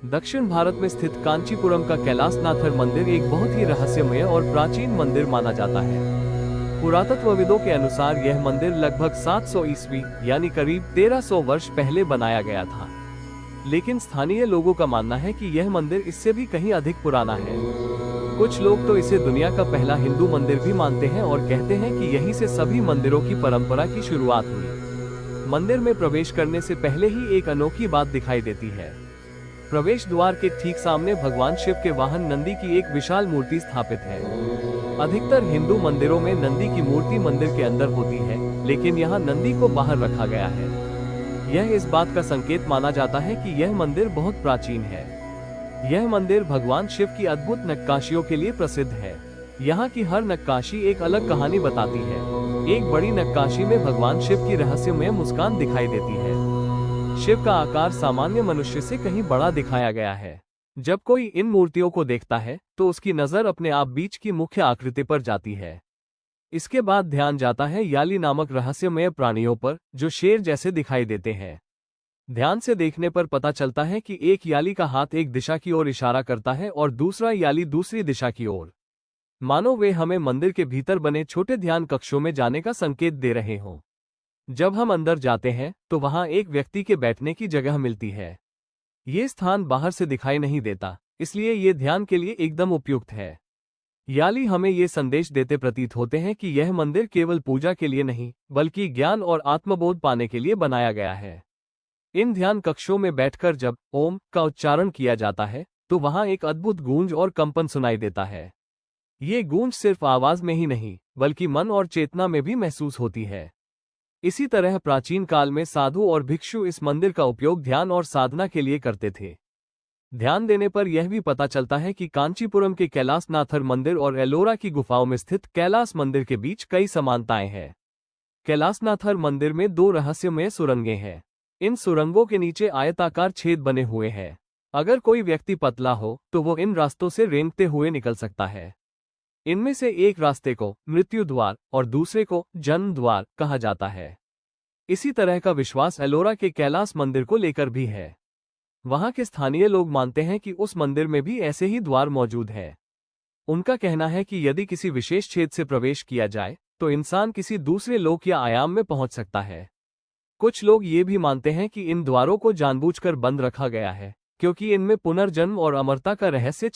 दक्षिण भारत में स्थित कांचीपुरम का कैलासनाथर मंदिर एक बहुत ही रहस्यमय और प्राचीन मंदिर माना जाता है। पुरातत्वविदों के अनुसार यह मंदिर लगभग 700 ईस्वी यानी करीब 1300 वर्ष पहले बनाया गया था। लेकिन स्थानीय लोगों का मानना है कि यह मंदिर इससे भी कहीं अधिक पुराना है। कुछ लोग तो इसे दुनिया का पहला हिंदू मंदिर भी मानते हैं और कहते हैं कि यहीं से सभी मंदिरों की परंपरा की शुरुआत हुई। मंदिर में प्रवेश करने से पहले ही एक अनोखी बात दिखाई देती है। प्रवेश द्वार के ठीक सामने भगवान शिव के वाहन नंदी की एक विशाल मूर्ति स्थापित है। अधिकतर हिंदू मंदिरों में नंदी की मूर्ति मंदिर के अंदर होती है, लेकिन यहाँ नंदी को बाहर रखा गया है। यह इस बात का संकेत माना जाता है कि यह मंदिर बहुत प्राचीन है। यह मंदिर भगवान शिव की अद्भुत नक्काशियों के लिए प्रसिद्ध है। यहाँ की हर नक्काशी एक अलग कहानी बताती है। एक बड़ी नक्काशी में भगवान शिव की रहस्यमय मुस्कान दिखाई देती है। शिव का आकार सामान्य मनुष्य से कहीं बड़ा दिखाया गया है। जब कोई इन मूर्तियों को देखता है तो उसकी नजर अपने आप बीच की मुख्य आकृति पर जाती है। इसके बाद ध्यान जाता है याली नामक रहस्यमय प्राणियों पर, जो शेर जैसे दिखाई देते हैं। ध्यान से देखने पर पता चलता है कि एक याली का हाथ एक दिशा की ओर इशारा करता है और दूसरा याली दूसरी दिशा की ओर, मानो वे हमें मंदिर के भीतर बने छोटे ध्यान कक्षों में जाने का संकेत दे रहे हों। जब हम अंदर जाते हैं तो वहां एक व्यक्ति के बैठने की जगह मिलती है। ये स्थान बाहर से दिखाई नहीं देता, इसलिए ये ध्यान के लिए एकदम उपयुक्त है। याली हमें ये संदेश देते प्रतीत होते हैं कि यह मंदिर केवल पूजा के लिए नहीं, बल्कि ज्ञान और आत्मबोध पाने के लिए बनाया गया है। इन ध्यान कक्षों में बैठकर जब ओम का उच्चारण किया जाता है तो वहां एक अद्भुत गूंज और कंपन सुनाई देता है। ये गूंज सिर्फ आवाज में ही नहीं, बल्कि मन और चेतना में भी महसूस होती है। इसी तरह प्राचीन काल में साधु और भिक्षु इस मंदिर का उपयोग ध्यान और साधना के लिए करते थे। ध्यान देने पर यह भी पता चलता है कि कांचीपुरम के कैलासनाथर मंदिर और एलोरा की गुफाओं में स्थित कैलास मंदिर के बीच कई समानताएं हैं। कैलासनाथर मंदिर में 2 रहस्यमय सुरंगें हैं। इन सुरंगों के नीचे आयताकार छेद बने हुए हैं। अगर कोई व्यक्ति पतला हो तो वो इन रास्तों से रेंगते हुए निकल सकता है। इनमें से एक रास्ते को मृत्यु द्वार और दूसरे को जन्म द्वार कहा जाता है। इसी तरह का विश्वास एलोरा के कैलास मंदिर को लेकर भी है। वहां के स्थानीय लोग मानते हैं कि उस मंदिर में भी ऐसे ही द्वार मौजूद है। उनका कहना है कि यदि किसी विशेष छेद से प्रवेश किया जाए तो इंसान किसी दूसरे लोक या आयाम में पहुंच सकता है। कुछ लोग ये भी मानते हैं कि इन द्वारों को जानबूझकर बंद रखा गया है, क्योंकि इनमें पुनर्जन्म और अमरता का रहस्य